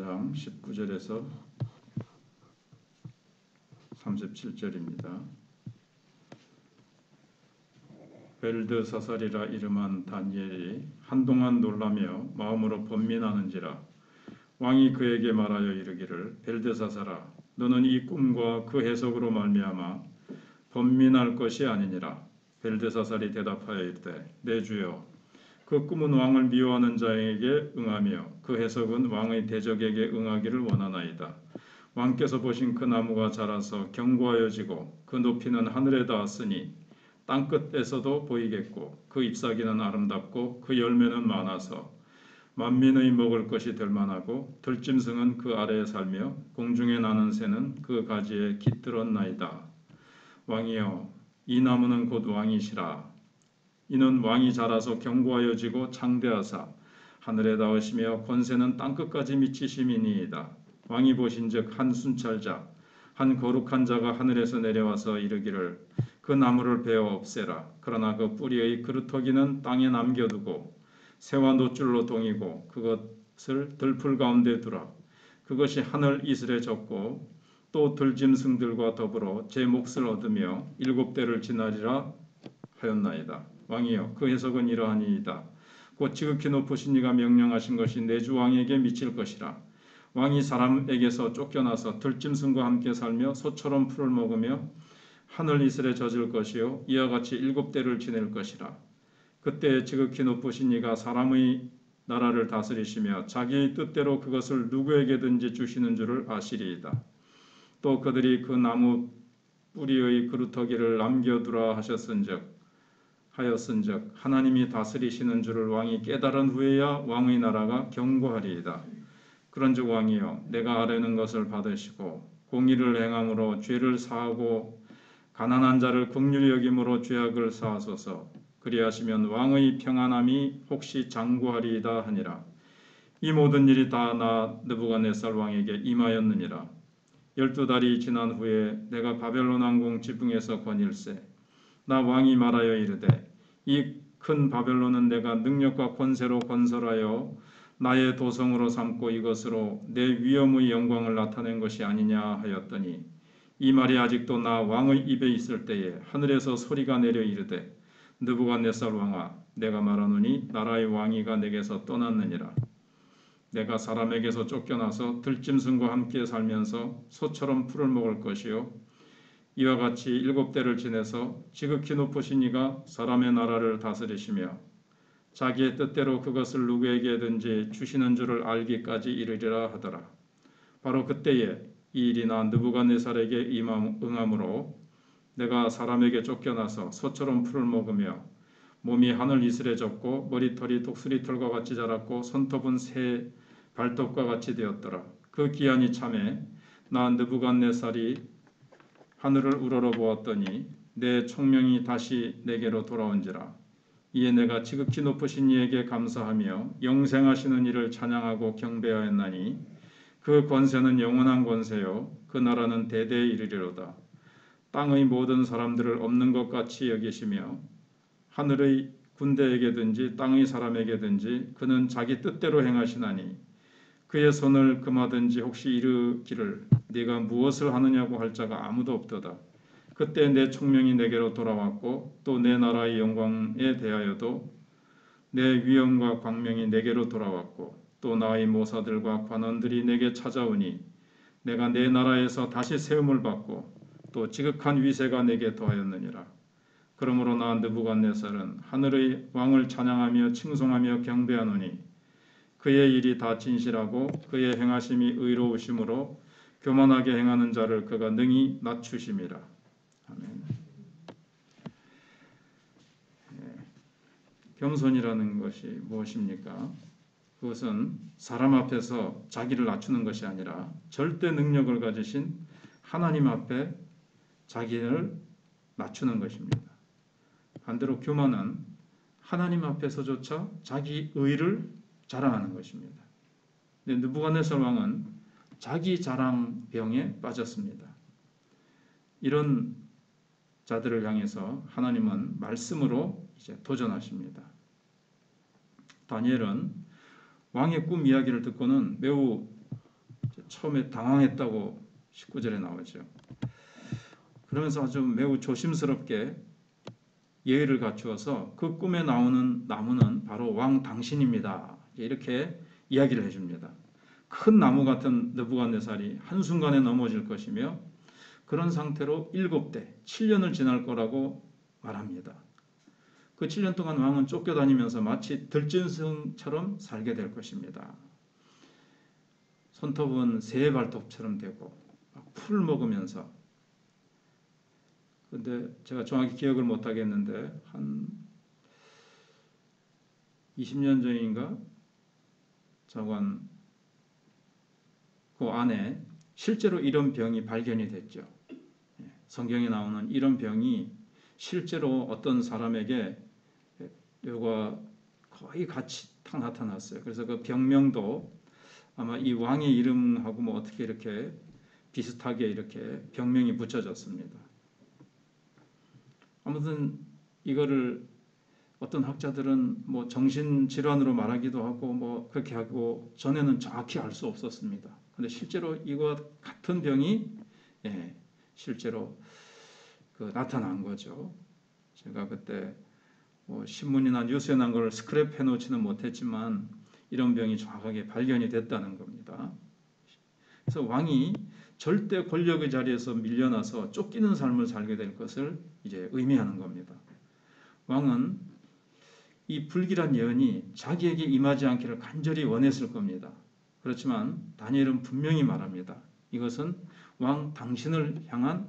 3장 19절에서 37절입니다. 벨드사살이라 이름한 다니엘이 한동안 놀라며 마음으로 번민하는지라 왕이 그에게 말하여 이르기를 벨드사살아 너는 이 꿈과 그 해석으로 말미암아 번민할 것이 아니니라. 벨드사살이 대답하여 이르되 내 주여 그 꿈은 왕을 미워하는 자에게 응하며 그 해석은 왕의 대적에게 응하기를 원하나이다. 왕께서 보신 그 나무가 자라서 견고하여지고 그 높이는 하늘에 닿았으니 땅끝에서도 보이겠고 그 잎사귀는 아름답고 그 열매는 많아서 만민의 먹을 것이 될 만하고 들짐승은 그 아래에 살며 공중에 나는 새는 그 가지에 깃들었나이다. 왕이여 이 나무는 곧 왕이시라. 이는 왕이 자라서 견고하여지고 창대하사 하늘에 닿으시며 권세는 땅끝까지 미치심이니이다. 왕이 보신즉 한 순찰자 한 거룩한 자가 하늘에서 내려와서 이르기를 그 나무를 베어 없애라. 그러나 그 뿌리의 그루터기는 땅에 남겨두고 새와 노줄로 동이고 그것을 들풀 가운데 두라. 그것이 하늘 이슬에 젖고 또 들짐승들과 더불어 제 몫을 얻으며 7대를 지나리라 하였나이다. 왕이여 그 해석은 이러하니이다. 곧 지극히 높으신 이가 명령하신 것이 내 주 왕에게 미칠 것이라. 왕이 사람에게서 쫓겨나서 들짐승과 함께 살며 소처럼 풀을 먹으며 하늘 이슬에 젖을 것이요 이와 같이 7대를 지낼 것이라. 그때 지극히 높으신 이가 사람의 나라를 다스리시며 자기의 뜻대로 그것을 누구에게든지 주시는 줄을 아시리이다. 또 그들이 그 나무 뿌리의 그루터기를 남겨두라 하였은즉 하나님이 다스리시는 줄을 왕이 깨달은 후에야 왕의 나라가 견고하리이다. 그런즉 왕이여 내가 아뢰는 것을 받으시고 공의를 행함으로 죄를 사하고 가난한 자를 긍휼히 여김으로 죄악을 사하소서. 그리하시면 왕의 평안함이 혹시 장구하리이다 하니라. 이 모든 일이 다 나 느부갓네살 왕에게 임하였느니라. 12달이 지난 후에 내가 바벨론 왕궁 지붕에서 거닐세 나 왕이 말하여 이르되 이 큰 바벨론은 내가 능력과 권세로 건설하여 나의 도성으로 삼고 이것으로 내 위엄의 영광을 나타낸 것이 아니냐 하였더니 이 말이 아직도 나 왕의 입에 있을 때에 하늘에서 소리가 내려 이르되 느부갓네살 왕아 내가 말하노니 나라의 왕위가 내게서 떠났느니라. 내가 사람에게서 쫓겨나서 들짐승과 함께 살면서 소처럼 풀을 먹을 것이요 이와 같이 7대를 지내서 지극히 높으신 이가 사람의 나라를 다스리시며 자기의 뜻대로 그것을 누구에게든지 주시는 줄을 알기까지 이르리라 하더라. 바로 그때에 이 일이 나 느부갓네살에게 응함으로 내가 사람에게 쫓겨나서 소처럼 풀을 먹으며 몸이 하늘 이슬에 젖고 머리털이 독수리털과 같이 자랐고 손톱은 새 발톱과 같이 되었더라. 그 기한이 참에 나 느부갓네살이 하늘을 우러러 보았더니 내 총명이 다시 내게로 돌아온지라. 이에 내가 지극히 높으신 이에게 감사하며 영생하시는 이를 찬양하고 경배하였나니 그 권세는 영원한 권세요 그 나라는 대대에 이르리로다. 땅의 모든 사람들을 없는 것 같이 여기시며 하늘의 군대에게든지 땅의 사람에게든지 그는 자기 뜻대로 행하시나니 그의 손을 금하든지 혹시 이르기를 네가 무엇을 하느냐고 할 자가 아무도 없도다. 그때 내 총명이 내게로 돌아왔고 또 내 나라의 영광에 대하여도 내 위엄과 광명이 내게로 돌아왔고 또 나의 모사들과 관원들이 내게 찾아오니 내가 내 나라에서 다시 세움을 받고 또 지극한 위세가 내게 더하였느니라. 그러므로 나 느부갓네살은 하늘의 왕을 찬양하며 칭송하며 경배하노니 그의 일이 다 진실하고 그의 행하심이 의로우심으로 교만하게 행하는 자를 그가 능히 낮추심이라. 아멘. 겸손이라는 것이 무엇입니까? 그것은 사람 앞에서 자기를 낮추는 것이 아니라 절대 능력을 가지신 하나님 앞에 자기를 낮추는 것입니다. 반대로 교만은 하나님 앞에서조차 자기 의를 자랑하는 것입니다. 느부갓네살 왕은 자기 자랑병에 빠졌습니다. 이런 자들을 향해서 하나님은 말씀으로 이제 도전하십니다. 다니엘은 왕의 꿈 이야기를 듣고는 매우 처음에 당황했다고 19절에 나오죠. 그러면서 아주 매우 조심스럽게 예의를 갖추어서 그 꿈에 나오는 나무는 바로 왕 당신입니다. 이렇게 이야기를 해줍니다. 큰 나무 같은 느부갓네살이 한순간에 넘어질 것이며 그런 상태로 7대 7년을 지날 거라고 말합니다. 그 7년 동안 왕은 쫓겨다니면서 마치 들짐승처럼 살게 될 것입니다. 손톱은 새의 발톱처럼 되고 풀 먹으면서, 근데 제가 정확히 기억을 못 하겠는데 한 20년 전인가 자관 그 안에 실제로 이런 병이 발견이 됐죠. 성경에 나오는 이런 병이 실제로 어떤 사람에게 요가 거의 같이 나타났어요. 그래서 그 병명도 아마 이 왕의 이름하고 뭐 어떻게 이렇게 비슷하게 이렇게 병명이 붙여졌습니다. 아무튼 이거를 어떤 학자들은 뭐 정신질환으로 말하기도 하고 뭐 그렇게 하고 전에는 정확히 알 수 없었습니다. 근데 실제로 이와 같은 병이 실제로 나타난 거죠. 제가 그때 뭐 신문이나 뉴스에 난 걸 스크랩해 놓지는 못했지만 이런 병이 정확하게 발견이 됐다는 겁니다. 그래서 왕이 절대 권력의 자리에서 밀려나서 쫓기는 삶을 살게 될 것을 이제 의미하는 겁니다. 왕은 이 불길한 예언이 자기에게 임하지 않기를 간절히 원했을 겁니다. 그렇지만 다니엘은 분명히 말합니다. 이것은 왕 당신을 향한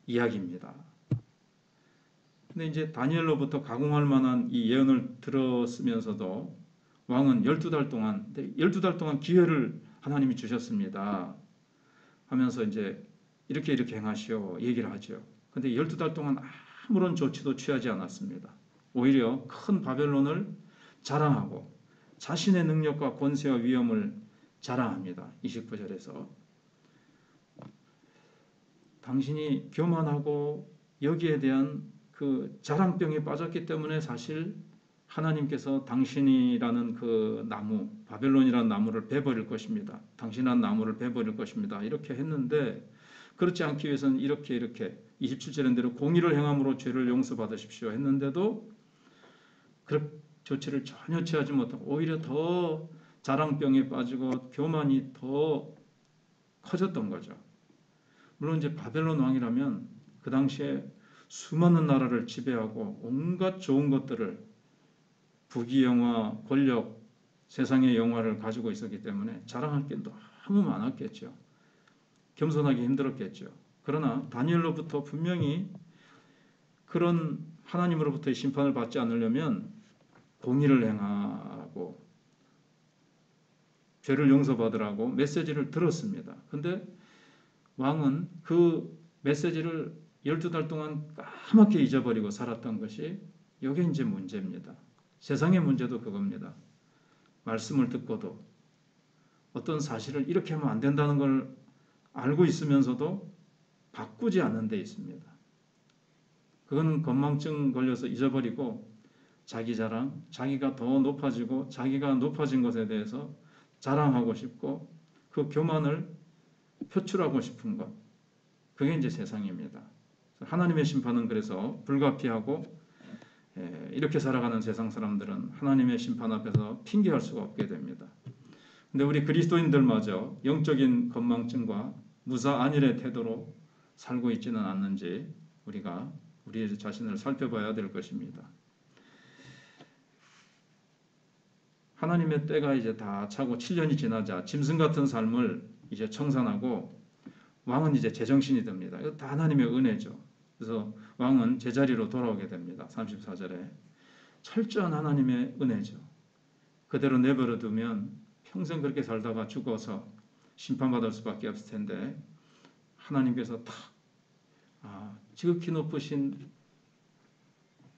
이야기입니다. 근데 이제 다니엘로부터 가공할 만한 이 예언을 들었으면서도 왕은 12달 동안 기회를 하나님이 주셨습니다. 하면서 이제 이렇게 행하시오 얘기를 하죠. 근데 12달 동안 아무런 조치도 취하지 않았습니다. 오히려 큰 바벨론을 자랑하고 자신의 능력과 권세와 위엄을 자랑합니다. 29절에서 당신이 교만하고 여기에 대한 그 자랑병에 빠졌기 때문에 사실 하나님께서 당신이라는 그 나무, 바벨론이라는 나무를 베버릴 것입니다. 당신이라는 나무를 베버릴 것입니다. 이렇게 했는데 그렇지 않기 위해서는 이렇게 27절인 대로 공의를 행함으로 죄를 용서받으십시오 했는데도 그런 조치를 전혀 취하지 못하고 오히려 더 자랑병에 빠지고 교만이 더 커졌던 거죠. 물론 이제 바벨론 왕이라면 그 당시에 수많은 나라를 지배하고 온갖 좋은 것들을 부귀영화, 권력, 세상의 영화를 가지고 있었기 때문에 자랑할 게 너무 많았겠죠. 겸손하기 힘들었겠죠. 그러나 다니엘로부터 분명히 그런 하나님으로부터의 심판을 받지 않으려면 공의를 행하고 죄를 용서받으라고 메시지를 들었습니다. 근데 왕은 그 메시지를 12달 동안 까맣게 잊어버리고 살았던 것이 이게 이제 문제입니다. 세상의 문제도 그겁니다. 말씀을 듣고도 어떤 사실을 이렇게 하면 안 된다는 걸 알고 있으면서도 바꾸지 않는 데 있습니다. 그건 건망증 걸려서 잊어버리고 자기 자랑, 자기가 더 높아지고 자기가 높아진 것에 대해서 자랑하고 싶고 그 교만을 표출하고 싶은 것, 그게 이제 세상입니다. 하나님의 심판은 그래서 불가피하고 이렇게 살아가는 세상 사람들은 하나님의 심판 앞에서 핑계할 수가 없게 됩니다. 근데 우리 그리스도인들마저 영적인 건망증과 무사 안일의 태도로 살고 있지는 않는지 우리가 우리 자신을 살펴봐야 될 것입니다. 하나님의 때가 이제 다 차고 7년이 지나자 짐승 같은 삶을 이제 청산하고 왕은 이제 제정신이 듭니다. 이거 다 하나님의 은혜죠. 그래서 왕은 제자리로 돌아오게 됩니다. 34절에 철저한 하나님의 은혜죠. 그대로 내버려 두면 평생 그렇게 살다가 죽어서 심판받을 수밖에 없을 텐데 하나님께서 지극히 높으신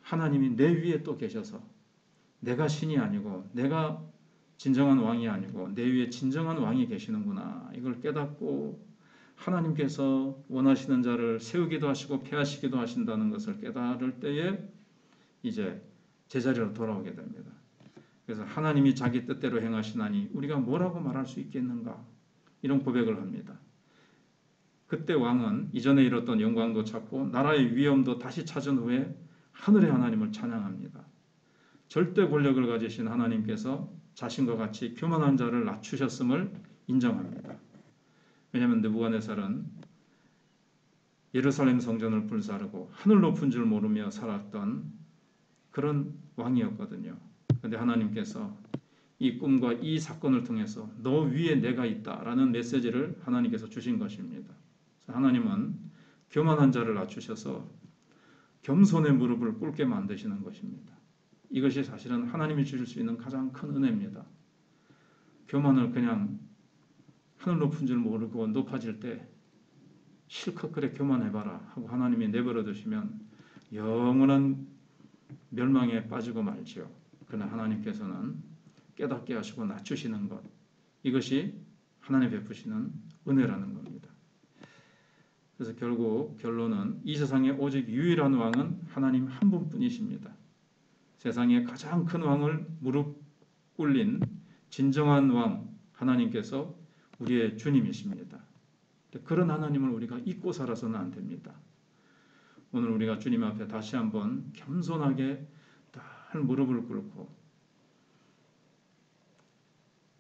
하나님이 내 위에 또 계셔서 내가 신이 아니고 내가 진정한 왕이 아니고 내 위에 진정한 왕이 계시는구나. 이걸 깨닫고 하나님께서 원하시는 자를 세우기도 하시고 폐하시기도 하신다는 것을 깨달을 때에 이제 제자리로 돌아오게 됩니다. 그래서 하나님이 자기 뜻대로 행하시나니 우리가 뭐라고 말할 수 있겠는가? 이런 고백을 합니다. 그때 왕은 이전에 잃었던 영광도 찾고 나라의 위엄도 다시 찾은 후에 하늘의 하나님을 찬양합니다. 절대 권력을 가지신 하나님께서 자신과 같이 교만한 자를 낮추셨음을 인정합니다. 왜냐하면 느부갓네살은 예루살렘 성전을 불사르고 하늘 높은 줄 모르며 살았던 그런 왕이었거든요. 그런데 하나님께서 이 꿈과 이 사건을 통해서 너 위에 내가 있다라는 메시지를 하나님께서 주신 것입니다. 하나님은 교만한 자를 낮추셔서 겸손의 무릎을 꿇게 만드시는 것입니다. 이것이 사실은 하나님이 주실 수 있는 가장 큰 은혜입니다. 교만을 그냥 하늘 높은 줄 모르고 높아질 때 실컷 그래 교만해봐라 하고 하나님이 내버려 두시면 영원한 멸망에 빠지고 말지요. 그러나 하나님께서는 깨닫게 하시고 낮추시는 것, 이것이 하나님 베푸시는 은혜라는 겁니다. 그래서 결국 결론은 이 세상에 오직 유일한 왕은 하나님 한 분뿐이십니다. 세상에 가장 큰 왕을 무릎 꿇린 진정한 왕 하나님께서 우리의 주님이십니다. 그런 하나님을 우리가 잊고 살아서는 안 됩니다. 오늘 우리가 주님 앞에 다시 한번 겸손하게 늘 무릎을 꿇고,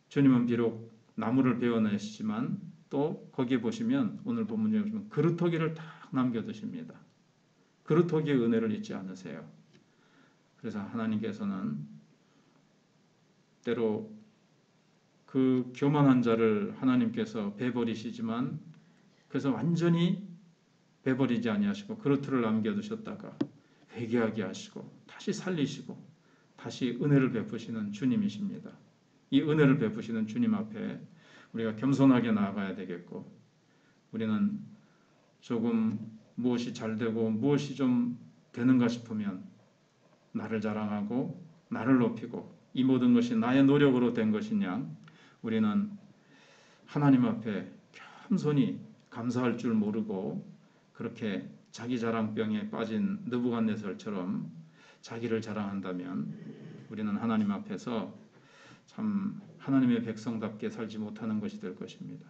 주님은 비록 나무를 베어내시지만 또 거기에 보시면 오늘 본문에 보시면 그루터기를 딱 남겨두십니다. 그루터기의 은혜를 잊지 않으세요. 그래서 하나님께서는 때로 그 교만한 자를 하나님께서 베버리시지만 그래서 완전히 베버리지 아니하시고 그루터를 남겨두셨다가 회개하게 하시고 다시 살리시고 다시 은혜를 베푸시는 주님이십니다. 이 은혜를 베푸시는 주님 앞에 우리가 겸손하게 나아가야 되겠고, 우리는 조금 무엇이 잘 되고 무엇이 좀 되는가 싶으면 나를 자랑하고 나를 높이고 이 모든 것이 나의 노력으로 된 것이냐, 우리는 하나님 앞에 겸손히 감사할 줄 모르고 그렇게 자기 자랑병에 빠진 느부갓네살처럼 자기를 자랑한다면 우리는 하나님 앞에서 참 하나님의 백성답게 살지 못하는 것이 될 것입니다.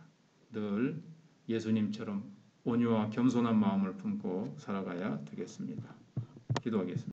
늘 예수님처럼 온유와 겸손한 마음을 품고 살아가야 되겠습니다. 기도하겠습니다.